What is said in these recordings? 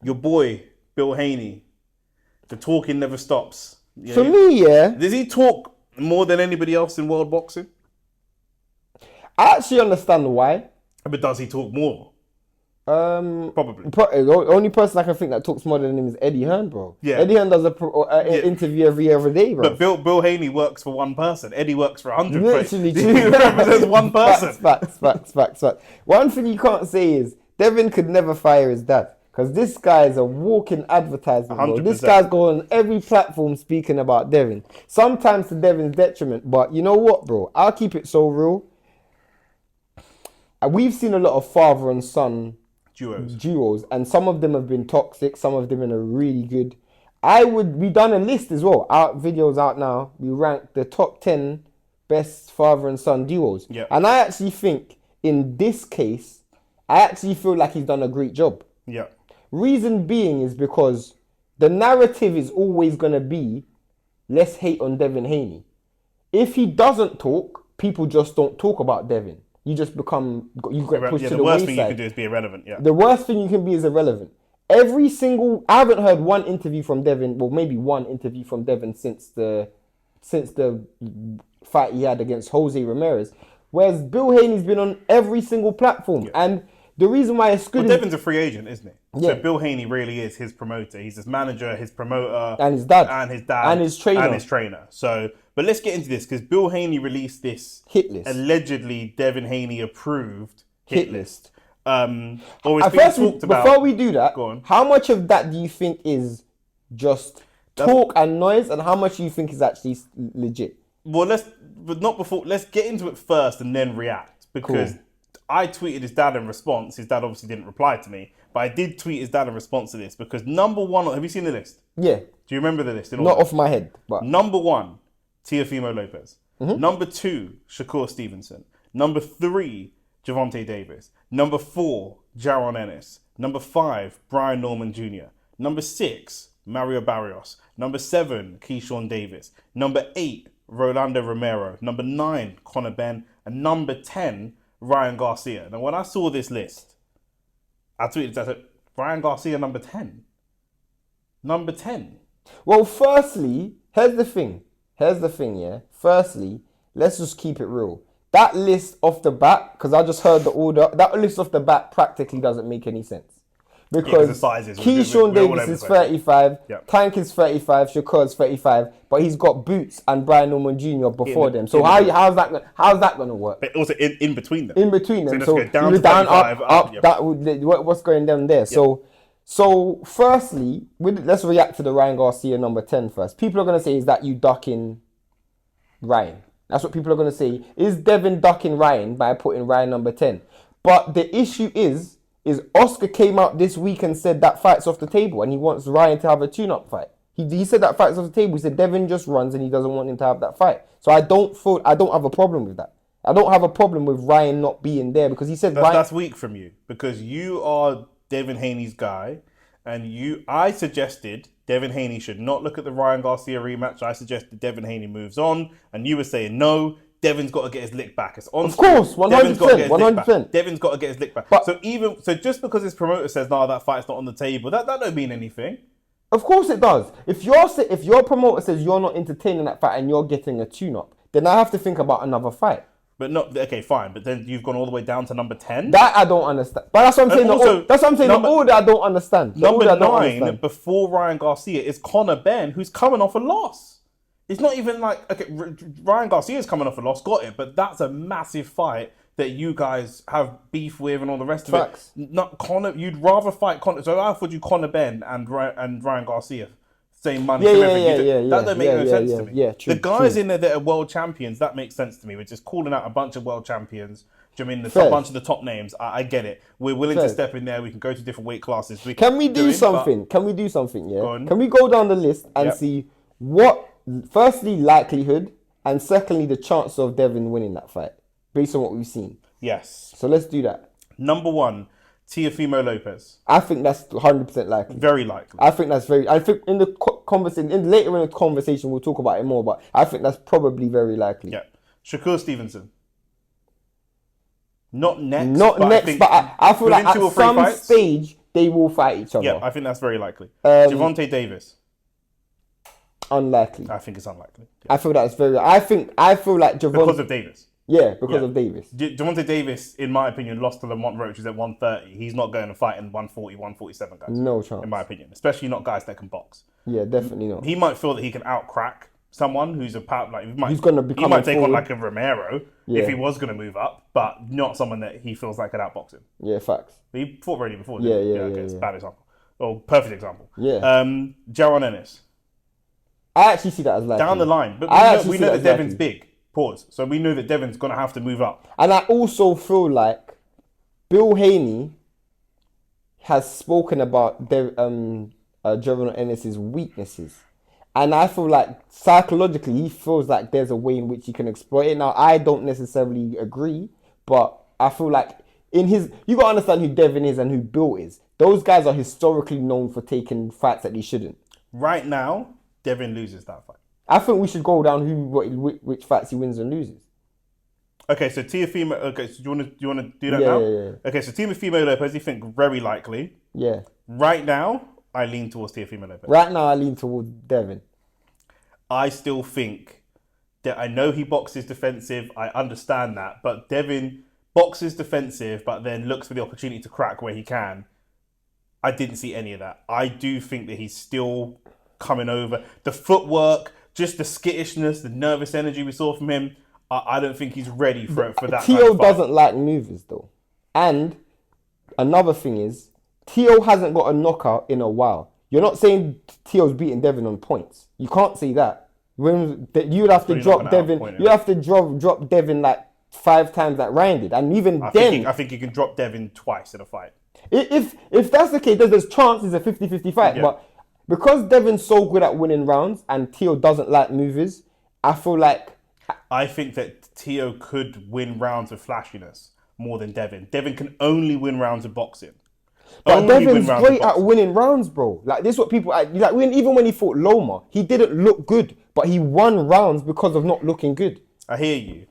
Your boy, Bill Haney. The talking never stops. For me, yeah. Does he talk more than anybody else in world boxing? I actually understand why. But does he talk more? Probably. The only person I can think that talks more than him is Eddie Hearn, bro. Yeah. Eddie Hearn does an interview every day, bro. But Bill Haney works for one person. Eddie works for 100. Literally, He represents one person. Facts. One thing you can't say is Devin could never fire his dad. Because this guy is a walking advertisement, bro. 100%. This guy's going on every platform speaking about Devin. Sometimes to Devin's detriment. But you know what, bro? I'll keep it so real. We've seen a lot of father and son duos, and some of them have been toxic. Some of them are really good. We done a list as well. Our videos out now. We ranked the top 10 best father and son duos. Yeah. And I actually think in this case, I actually feel like he's done a great job. Yeah. Reason being is because the narrative is always going to be, let's hate on Devin Haney. If he doesn't talk, people just don't talk about Devin. You just get pushed to the wayside. The worst thing you can do is be irrelevant. Yeah. The worst thing you can be is irrelevant. I haven't heard one interview from Devin, well, maybe one interview from Devin since the fight he had against Jose Ramirez. Whereas Bill Haney's been on every single platform. Yeah. And the reason why it's good Devin's a free agent, isn't he? Yeah. So Bill Haney really is his promoter. He's his manager, his promoter. And his dad. And his dad. And his trainer. So, but let's get into this because Bill Haney released this hit list. Allegedly Devin Haney approved hit list. Before we do that, go on. How much of that do you think is just talk and noise, and how much do you think is actually legit? Well, let's get into it first and then react because I tweeted his dad in response. His dad obviously didn't reply to me, but I did tweet his dad in response to this because number one, have you seen the list? Yeah. Do you remember the list? Not off my head, but number one, Teofimo Lopez. Mm-hmm. Number 2, Shakur Stevenson. Number 3, Gervonta Davis. Number 4, Jaron Ennis. Number 5, Brian Norman Jr. Number 6, Mario Barrios. Number 7, Keyshawn Davis. Number 8, Rolando Romero. Number 9, Conor Benn. And number 10, Ryan Garcia. Now, when I saw this list, I tweeted, I said, Ryan Garcia, number 10. Number 10. Well, firstly, here's the thing, yeah. Firstly, let's just keep it real. That list off the bat, because I just heard the order, that list off the bat practically doesn't make any sense. Because the sizes, Keyshawn Davis is 35, yep. Tank is 35, Shakur is 35, but he's got Boots and Brian Norman Jr. before them. So how's that going to work? But also in between them. In between them. So down to 35, up. Yep. What's going down there? Yep. So firstly, let's react to the Ryan Garcia number 10 first. People are going to say, is that you ducking Ryan? That's what people are going to say. Is Devin ducking Ryan by putting Ryan number 10? But the issue is Oscar came out this week and said that fight's off the table and he wants Ryan to have a tune-up fight. He said that fight's off the table. He said Devin just runs and he doesn't want him to have that fight. So I don't have a problem with that. I don't have a problem with Ryan not being there because he said that's weak from you because you are Devin Haney's guy, and I suggested Devin Haney should not look at the Ryan Garcia rematch. I suggested Devin Haney moves on, and you were saying no. Devin's got to get his lick back. It's on. Of course, 100%. 100%. Devin's got to get his lick back. But, so just because his promoter says no, that fight's not on the table, that don't mean anything. Of course it does. If your promoter says you're not entertaining that fight and you're getting a tune-up, then I have to think about another fight. But not okay, fine. But then you've gone all the way down to number 10. That I don't understand. But that's what I'm saying. The order I don't understand. Number 9 before Ryan Garcia is Conor Benn, who's coming off a loss. It's not even like Ryan Garcia's coming off a loss, got it. But that's a massive fight that you guys have beef with and all the rest of it. Not Conor. You'd rather fight Conor. So I offered you Conor Benn and Ryan Garcia. Same money. That don't make no sense to me. Yeah, true, the guys in there that are world champions, that makes sense to me. We're just calling out a bunch of world champions. Do you mean a bunch of the top names? I get it. We're willing to step in there. We can go to different weight classes. Can we do something? Yeah. Can we go down the list and see what, firstly, likelihood, and secondly, the chance of Devin winning that fight based on what we've seen? Yes. So let's do that. Number 1. Teofimo Lopez. I think that's 100% likely. Very likely. I think in the conversation, later in the conversation, we'll talk about it more, but I think that's probably very likely. Yeah. Shakur Stevenson. Not next. But I feel like at some stage, they will fight each other. Yeah, I think that's very likely. Gervonta Davis. Unlikely. I think it's unlikely. I feel that's very. I feel like Gervonta Because of Davis. Yeah, because of Davis. Gervonta Davis, in my opinion, lost to Lamont Roach at 130. He's not going to fight in 140, 147 guys. No chance. In my opinion. Especially not guys that can box. Yeah, definitely not. He might feel that he can out-crack someone who's he's going to become. He might take on like a Romero if he was going to move up, but not someone that he feels like could outbox him. Yeah, facts. He fought already before. Yeah. It's a bad example. Or perfect example. Yeah. Jaron Ennis. I actually see that as likely. Down the line. But we know that Devin's big. Pause. So we know that Devin's going to have to move up. And I also feel like Bill Haney has spoken about Jaron Ennis' weaknesses. And I feel like psychologically he feels like there's a way in which he can exploit it. Now, I don't necessarily agree, but I feel like you got to understand who Devin is and who Bill is. Those guys are historically known for taking fights that they shouldn't. Right now, Devin loses that fight. I think we should go down which fights he wins and loses. Okay, so Teofimo. Okay, so do you want to do that now? Yeah. Okay, so Teofimo Lopez, you think very likely. Yeah. Right now, I lean towards Teofimo Lopez. Right now, I lean towards Devin. I still think that I know he boxes defensive. I understand that, but Devin boxes defensive, but then looks for the opportunity to crack where he can. I didn't see any of that. I do think that he's still coming over. The footwork, just the skittishness, the nervous energy we saw from him. I don't think he's ready for that. Teo doesn't like movers though. And another thing is, Teo hasn't got a knockout in a while. You're not saying Teo's beating Devin on points. You can't say that. You'd have to drop Devin. You have to drop Devin like 5 times like Ryan did. And even I think you can drop Devin twice in a fight. If that's the case, there's chances it's a 50-50 fight. Yeah. But because Devin's so good at winning rounds and Teo doesn't like movers, I feel like... I think that Teo could win rounds with flashiness more than Devin. Devin can only win rounds of boxing. But Devin's great at winning rounds, bro. Like, this is what people... even when he fought Loma, he didn't look good, but he won rounds because of not looking good. I hear you.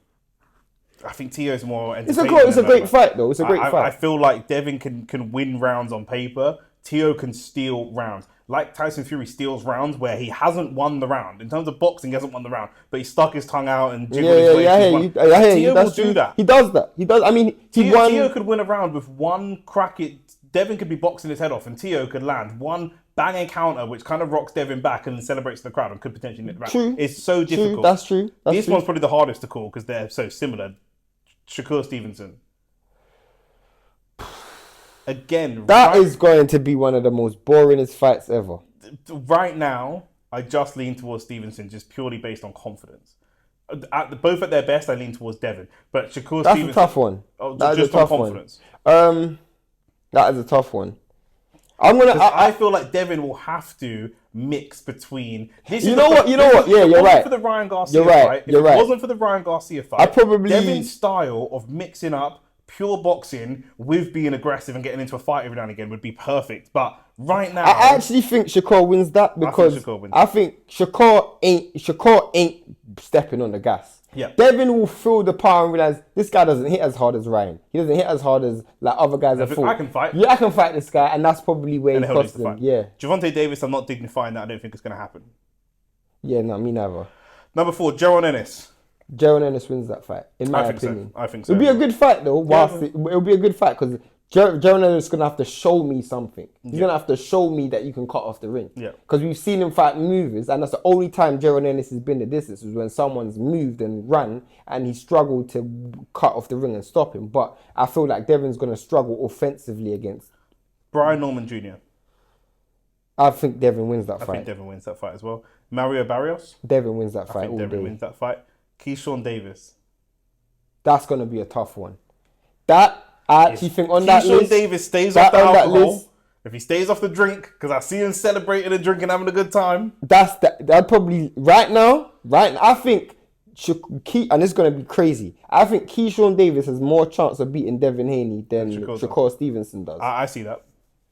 I think Teo's more entertaining. It's a great fight, though. It's a great fight. I feel like Devin can win rounds on paper. Teo can steal rounds. Like Tyson Fury steals rounds where he hasn't won the round. In terms of boxing, he hasn't won the round, but he stuck his tongue out and jiggled his waist. I hear you. Teo will do that. He does that. He does. I mean, Teo could win a round with one crack. Devin could be boxing his head off, and Teo could land one banging counter, which kind of rocks Devin back and then celebrates the crowd and could potentially nick the round. True. It's so difficult. That's true. This one's probably the hardest to call because they're so similar. Shakur Stevenson. Again, that is going to be one of the most boringest fights ever. Right now, I just lean towards Stevenson just purely based on confidence. Both at their best, I lean towards Devin. But Shakur Stevenson... That's a tough one. That just on confidence. That is a tough one. I feel like Devin will have to mix between... You know what? Yeah, you're right. For the Ryan Garcia fight, if it wasn't for the Ryan Garcia fight, Devin's style of mixing up pure boxing with being aggressive and getting into a fight every now and again would be perfect. But right now... I actually think Shakur wins that because I think Shakur ain't stepping on the gas. Yeah. Devin will feel the power and realize this guy doesn't hit as hard as Ryan. He doesn't hit as hard as like other guys have fought. I can fight. Yeah, I can fight this guy, and that's probably where he cost him. Yeah. Gervonta Davis, I'm not dignifying that. I don't think it's going to happen. Yeah, no, me neither. Number 4, Jaron Ennis. Jaron Ennis wins that fight, in my opinion. I think so. It'll be a good fight, though. It'll be a good fight because Jaron Ennis is going to have to show me something. He's going to have to show me that you can cut off the ring. Yeah. Because we've seen him fight movers, and that's the only time Jaron Ennis has been the distance is when someone's moved and run, and he struggled to cut off the ring and stop him. But I feel like Devin's going to struggle offensively against Brian Norman Jr. I think Devin wins that fight. I think Devin wins that fight as well. Mario Barrios. Devin wins that fight. I think Devin wins that fight. Keyshawn Davis. That's going to be a tough one. I actually think on that list... Keyshawn Davis stays off the alcohol. If he stays off the drink, because I see him celebrating and drinking, having a good time. That probably... Right now, I think... And it's going to be crazy. I think Keyshawn Davis has more chance of beating Devin Haney than Shakur Stevenson does. I see that.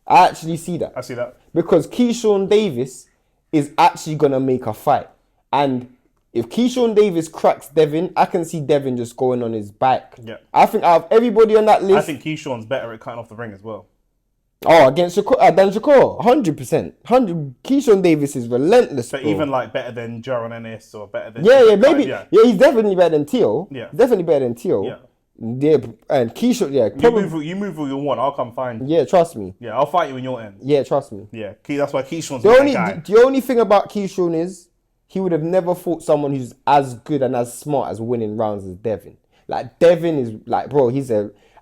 I actually see that. I see that. Because Keyshawn Davis is actually going to make a fight. And... if Keyshawn Davis cracks Devin, I can see Devin just going on his back. Yeah. I think out of everybody on that list... I think Keyshawn's better at cutting off the ring as well. Oh, against Dan Shakur, 100%. Keyshawn Davis is relentless, But bro. even like better than Jaron Ennis or better than Maybe. Yeah, he's definitely better than Teo. Yeah. Definitely better than Teo. Yeah. Yeah, and Keyshawn, You move who you want. I'll come find you. Yeah, trust me. Yeah, I'll fight you in your end. Yeah, trust me. Yeah, that's why Keyshawn's The guy. only thing about Keyshawn is he would have never fought someone who's as good and as smart as winning rounds as Devin. Like, Devin is like, bro,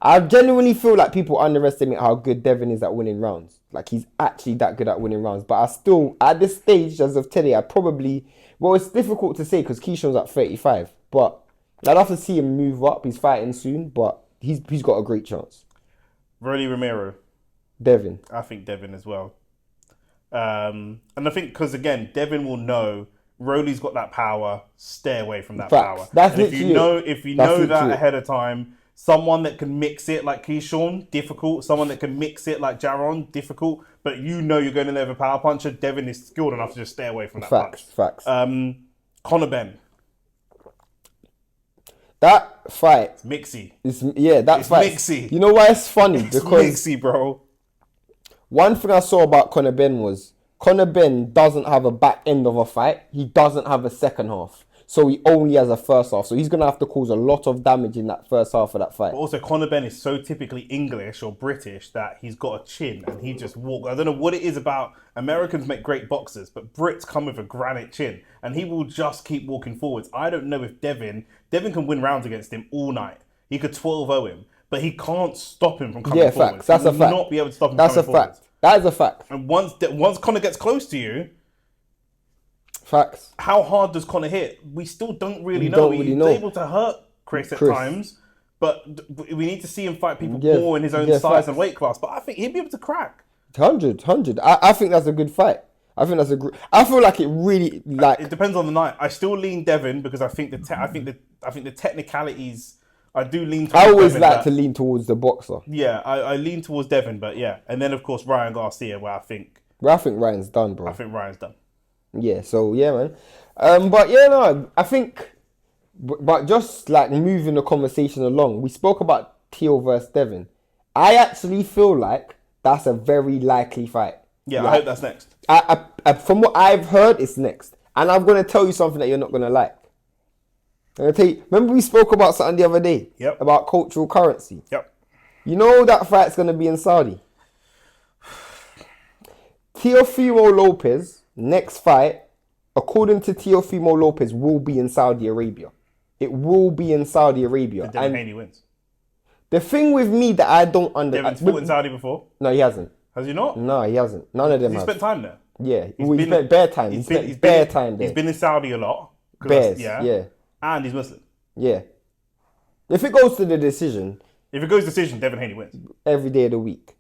I genuinely feel like people underestimate how good Devin is at winning rounds. Like, he's actually that good at winning rounds. But I still, at this stage, as of today, it's difficult to say because Keyshawn's at 35. But I'd have to see him move up. He's fighting soon, but he's got a great chance. Rolly Romero. Devin. I think Devin as well. And I think because, again, Devin will know Rolly's got that power. Stay away from that power. That's and literally if you know that ahead of time, someone that can mix it like Keyshawn, difficult. Someone that can mix it like Jaron, difficult. But you know you're going to have a power puncher. Devin is skilled enough to just stay away from that punch. Facts. Conor Ben. That fight. It's mixy. It's fight. Mixy. You know why it's funny? Because mixy, bro. One thing I saw about Conor Ben was Conor Ben doesn't have a back end of a fight. He doesn't have a second half. So he only has a first half. So he's going to have to cause a lot of damage in that first half of that fight. But also, Conor Ben is so typically English or British that he's got a chin and he just walks. I don't know what it is about Americans make great boxers, but Brits come with a granite chin and he will just keep walking forwards. I don't know if Devin can win rounds against him all night. He could 12-0 him, but he can't stop him from coming forward. Facts. That's a fact. He will not be able to stop him That's coming forward. That's a fact. That is a fact. And once Conor gets close to you, facts. How hard does Conor hit? We still don't really know. He's able to hurt Chris at times, but we need to see him fight people more in his own size and weight class. But I think he'd be able to crack. 100. I think that's a good fight. I feel like it really like. It depends on the night. I still lean Devin because I think the technicalities. I do lean towards I always Devin, like to lean towards the boxer. Yeah, I lean towards Devin, but yeah. And then, of course, Ryan Garcia, where I think Ryan's done, bro. I think Ryan's done. Yeah, so, yeah, man. But, yeah, no, I think... But just, like, moving the conversation along, we spoke about Teo versus Devin. I actually feel like that's a very likely fight. Yeah, like, I hope that's next. I from what I've heard, it's next. And I'm going to tell you something that you're not going to like. I'm going to tell you, remember we spoke about something the other day? Yep. About cultural currency? Yep. You know that fight's going to be in Saudi? Teofimo Lopez, next fight, according to Teofimo Lopez, will be in Saudi Arabia. It will be in Saudi Arabia. And Devin Haney wins. The thing with me that I don't understand... Devin's fought in Saudi before? No, he hasn't. Has he not? No, he hasn't. None of them Has he spent time there? Yeah. He spent bare time. He spent bare time there. He's been in Saudi a lot. Bears, yeah. And he's Muslim. Yeah. If it goes to the decision... If it goes decision, Devin Haney wins. Every day of the week.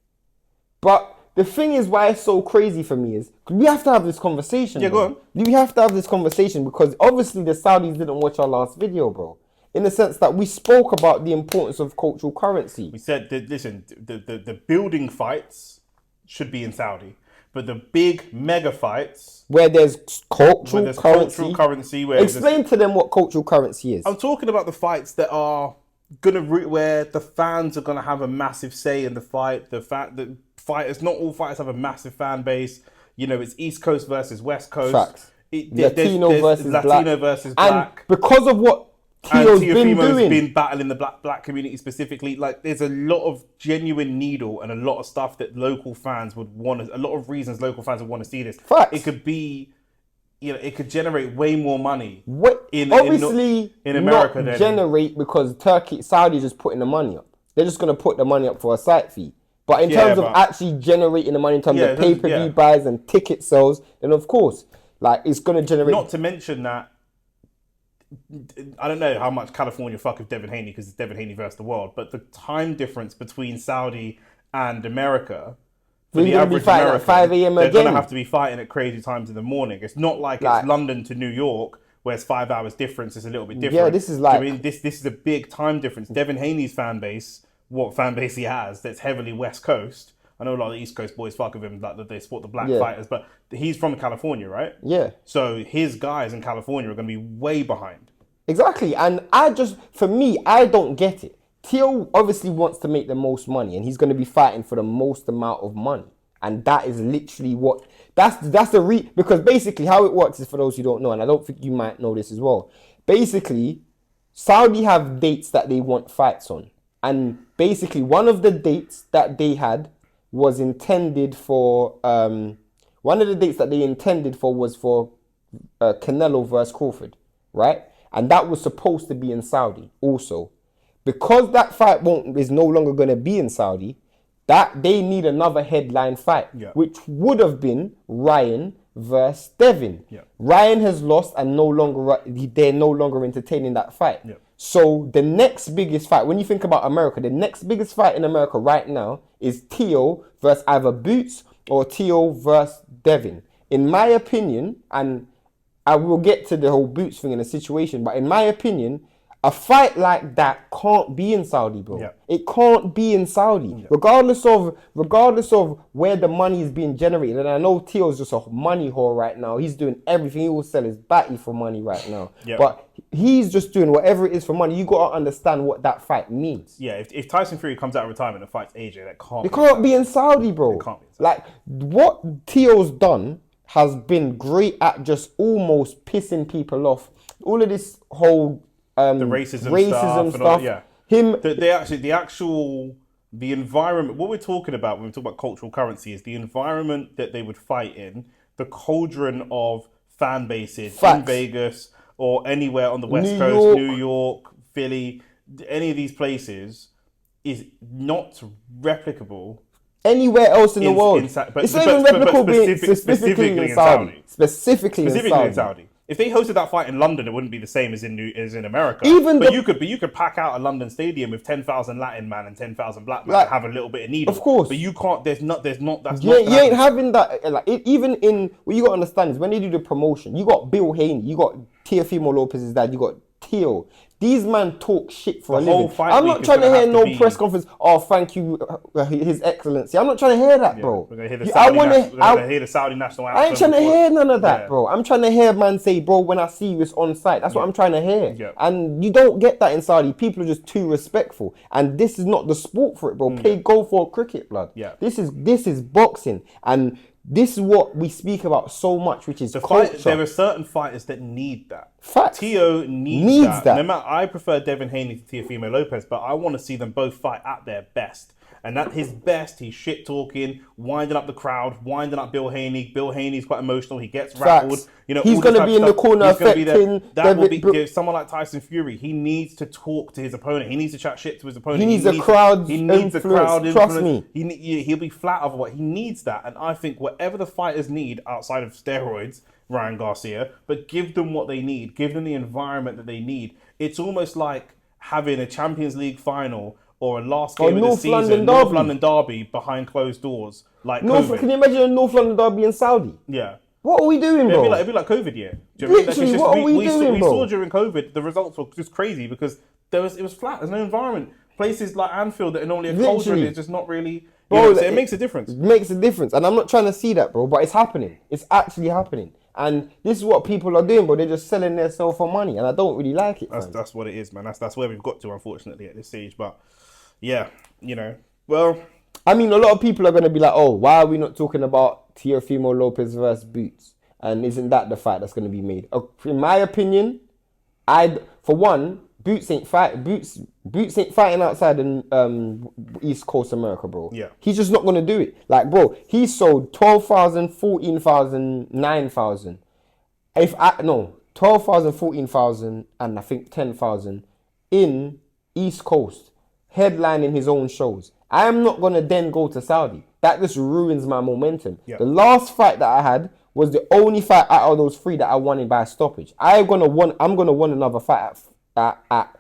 But the thing is why it's so crazy for me is... We have to have this conversation, Yeah, bro. go on. We have to have this conversation because obviously the Saudis didn't watch our last video, bro. In the sense that we spoke about the importance of cultural currency. We said, that, listen, the building fights should be in Saudi. But the big mega fights... Where there's cultural currency. Explain to them what cultural currency is. I'm talking about the fights that are where the fans are gonna have a massive say in the fight. The fact that fighters, not all fighters have a massive fan base. You know, it's East Coast versus West Coast. Facts. Latino versus black. And because of what Teo's been doing, been battling the black community specifically. Like, there's a lot of genuine needle and a lot of stuff that local fans would want to. A lot of reasons local fans would want to see this. Facts. It could be, it could generate way more money. In America, not generate because Saudi just putting the money up. They're just gonna put the money up for a site fee. But in terms of actually generating the money in terms of pay-per-view buys and ticket sales, then of course, like, it's gonna generate. Not to mention that. I don't know how much California fuck with Devin Haney because it's Devin Haney versus the world, but the time difference between Saudi and America, for the average American, at 5 a.m. they're again. going to have to be fighting at crazy times in the morning. It's not like it's London to New York where it's 5 hours difference. It's a little bit different. Yeah, this is like... I mean, this is a big time difference. Devin Haney's fan base, what fan base he has, that's heavily West Coast. I know a lot of the East Coast boys fuck with him, like they support the black fighters, but he's from California, right? Yeah. So his guys in California are going to be way behind. Exactly. And for me, I don't get it. Teo obviously wants to make the most money, and he's going to be fighting for the most amount of money. And that is literally what because basically how it works is, for those who don't know, and I don't think you might know this as well. Basically, Saudi have dates that they want fights on, and basically one of the dates that they had was intended for was for Canelo versus Crawford, right? And that was supposed to be in Saudi also. Because that fight is no longer going to be in Saudi, that they need another headline fight, which would have been Ryan versus Devin. Yeah. Ryan has lost, and they're no longer entertaining that fight. Yeah. So the next biggest fight, when you think about America, the next biggest fight in America right now is Teo versus either Boots or Teo versus Devin. In my opinion, and I will get to the whole Boots thing in a situation, but in my opinion, a fight like that can't be in Saudi, bro. Yeah. It can't be in Saudi, regardless of where the money is being generated. And I know Teo's just a money whore right now. He's doing everything. He will sell his batty for money right now. Yeah. But he's just doing whatever it is for money. You got to understand what that fight means. Yeah, if Tyson Fury comes out of retirement and fights AJ, that can't. It can't be in Saudi, bro. It can't be in Saudi. Like what Teo's done has been great at just almost pissing people off. All of this whole the racism stuff. All, yeah. The environment, what we're talking about when we talk about cultural currency is the environment that they would fight in, the cauldron of fan bases in Vegas or anywhere on the West Coast, New York, Philly, any of these places is not replicable anywhere else in the world. It's not even replicable specifically in Saudi. Specifically in Saudi. If they hosted that fight in London, it wouldn't be the same as in America. You could pack out a London stadium with 10,000 Latin man and 10,000 black man and have a little bit of needle. Of course, but you can't. You ain't having that. Even in what you got to understand is when they do the promotion, you got Bill Haney, you got Teofimo Lopez's dad, you got Teo. These man talk shit for a living. I'm not trying to hear no press conference. Oh, thank you, His Excellency. I'm not trying to hear that, bro. We're gonna hear the Saudi national anthem. I ain't trying to hear none of that, bro. I'm trying to hear man say, bro, when I see you, it's on site. That's what I'm trying to hear. Yeah. And you don't get that in Saudi. People are just too respectful. And this is not the sport for it, bro. Go for cricket, blood. Yeah. This is boxing. And this is what we speak about so much, which is culture. There are certain fighters that need that. Facts. Teo needs that. No matter, I prefer Devin Haney to Teofimo Lopez, but I want to see them both fight at their best. And at his best, he's shit talking, winding up the crowd, winding up Bill Haney. Bill Haney's quite emotional. He gets rattled. You know, he's going to be in the corner affecting. That will be someone like Tyson Fury. He needs to talk to his opponent. He needs to chat shit to his opponent. He needs a crowd influence. Trust me. He'll be flat otherwise. He needs that. And I think whatever the fighters need outside of steroids, Ryan Garcia, but give them what they need. Give them the environment that they need. It's almost like having a Champions League final or a last game of the season, North London Derby behind closed doors, like COVID. Can you imagine a North London Derby in Saudi? Yeah. What are we doing, bro? It'd be like COVID year. Literally, what are we doing, bro? We saw during COVID, the results were just crazy because it was flat. There's no environment. Places like Anfield that are normally a cauldron is just not really... Bro, so it makes a difference. It makes a difference. And I'm not trying to see that, bro, but it's happening. It's actually happening. And this is what people are doing, bro. They're just selling themselves for money. And I don't really like it. That's what it is, man. That's where we've got to, unfortunately, at this stage. But... yeah, well... I mean, a lot of people are going to be like, oh, why are we not talking about Teofimo Lopez versus Boots? And isn't that the fight that's going to be made? In my opinion, for one, Boots ain't fighting outside in East Coast America, bro. Yeah. He's just not going to do it. Like, bro, he sold 12,000, 14,000, 9,000. 12,000, 14,000, and I think 10,000 in East Coast, headlining his own shows. I am not going to then go to Saudi. That just ruins my momentum. Yep. The last fight that I had was the only fight out of those three that I won by stoppage. I'm gonna win another fight at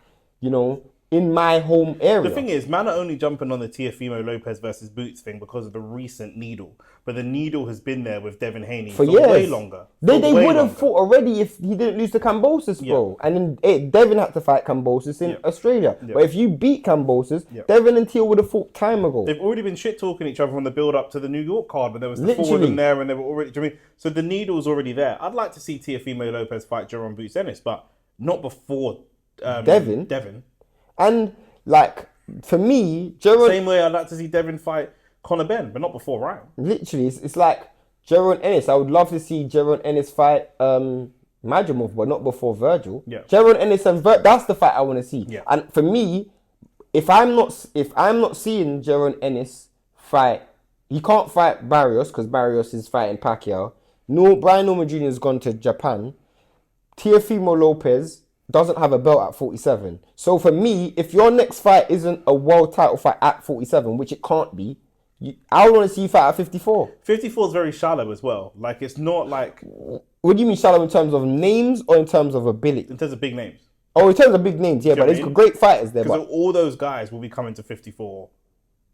in my home area. The thing is, man are only jumping on the Teofimo Lopez versus Boots thing because of the recent needle. But the needle has been there with Devin Haney for years. Way longer. They would have fought already if he didn't lose to Kambosos, bro. Yeah. And then Devin had to fight Kambosos in Australia. Yeah. But if you beat Kambosos, Devin and Teo would have fought time ago. They've already been shit-talking each other on the build-up to the New York card, but there was the four of them there and they were already... So the needle's already there. I'd like to see Teofimo Lopez fight Jaron Boots Ennis, but not before Devin. And... like, for me, Jaron. Same way I'd like to see Devin fight Conor Benn, but not before Ryan. Literally, it's like Jaron Ennis. I would love to see Jaron Ennis fight Majimov, but not before Virgil. Yeah. Jaron Ennis and that's the fight I want to see. Yeah. And for me, if I'm not seeing Jaron Ennis fight, he can't fight Barrios because Barrios is fighting Pacquiao. No, Brian Norman Jr. has gone to Japan. Teofimo Lopez doesn't have a belt at 47. So for me, if your next fight isn't a world title fight at 47, which it can't be, I want to see you fight at 54. 54 is very shallow as well. Like, it's not like... What do you mean shallow in terms of names or in terms of ability? In terms of big names. Oh, in terms of big names, yeah, but there's great fighters there. Because all those guys will be coming to 54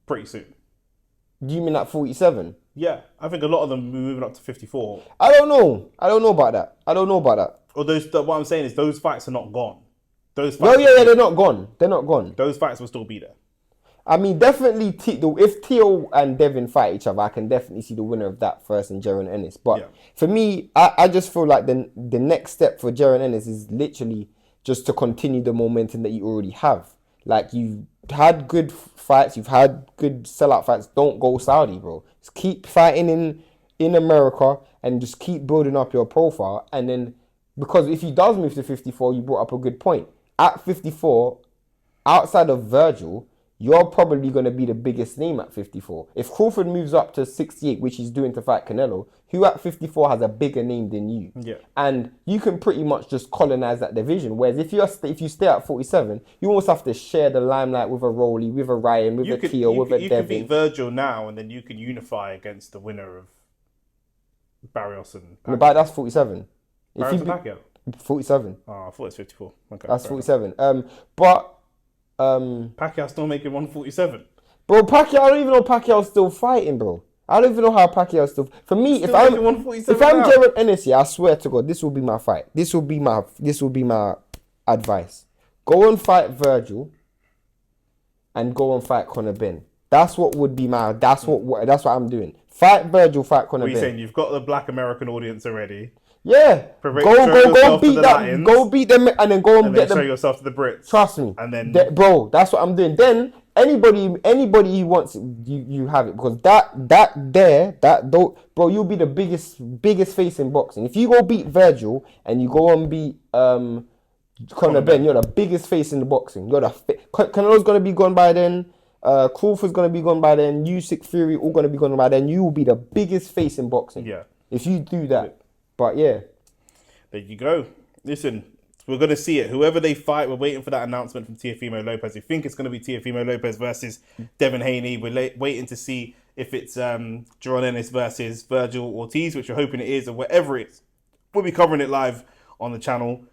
pretty soon. Do you mean at 47? Yeah, I think a lot of them will be moving up to 54. I don't know about that. Or what I'm saying is those fights are not gone. Those No, fights yeah, they're not gone. They're not gone. Those fights will still be there. I mean, definitely, if Teo and Devin fight each other, I can definitely see the winner of that first in Jaron Ennis. But for me, I just feel like the next step for Jaron Ennis is literally just to continue the momentum that you already have. Like, you've had good fights, you've had good sellout fights. Don't go Saudi, bro. Just keep fighting in America and just keep building up your profile. And then, because if he does move to 54, you brought up a good point. At 54, outside of Virgil, you're probably going to be the biggest name at 54. If Crawford moves up to 68, which he's doing to fight Canelo, who at 54 has a bigger name than you? Yeah. And you can pretty much just colonize that division. Whereas if you stay at 47, you almost have to share the limelight with a Rolly, with a Ryan, with a Keo, with a You Devin. can beat Virgil now, and then you can unify against the winner of Barrios and Pacquiao. No, but that's 47. Barrios and Pacquiao? 47. Oh, I thought it was 54. Okay, That's fair 47. Pacquiao's still making 147. Bro, Pacquiao, I don't even know Pacquiao's still fighting, bro. I don't even know how Pacquiao's still... For me, if I'm Jaron Ennis, yeah, I swear to God, this will be my fight. This will be my advice. Go and fight Virgil and go and fight Conor Benn. That's what would be my... That's what I'm doing. Fight Virgil, fight Conor Benn. Benn. What are you saying? You've got the black American audience already. Yeah. Go beat them. Go beat them and then go and get them. Show yourself to the Brits. Trust me. And then... bro, that's what I'm doing. Then... Anybody who wants you have it, because bro, you'll be the biggest face in boxing. If you go beat Virgil and you go and beat Conor Benn, you're the biggest face in the boxing. Canelo's gonna be gone by then. Crawford's gonna be gone by then. Usyk, Fury, all gonna be gone by then. You will be the biggest face in boxing. Yeah. If you do that, but yeah. There you go. Listen. We're going to see it. Whoever they fight, we're waiting for that announcement from Teofimo Lopez. We think it's going to be Teofimo Lopez versus Devin Haney. We're waiting to see if it's Jaron Ennis versus Virgil Ortiz, which we're hoping it is, or whatever it is. We'll be covering it live on the channel.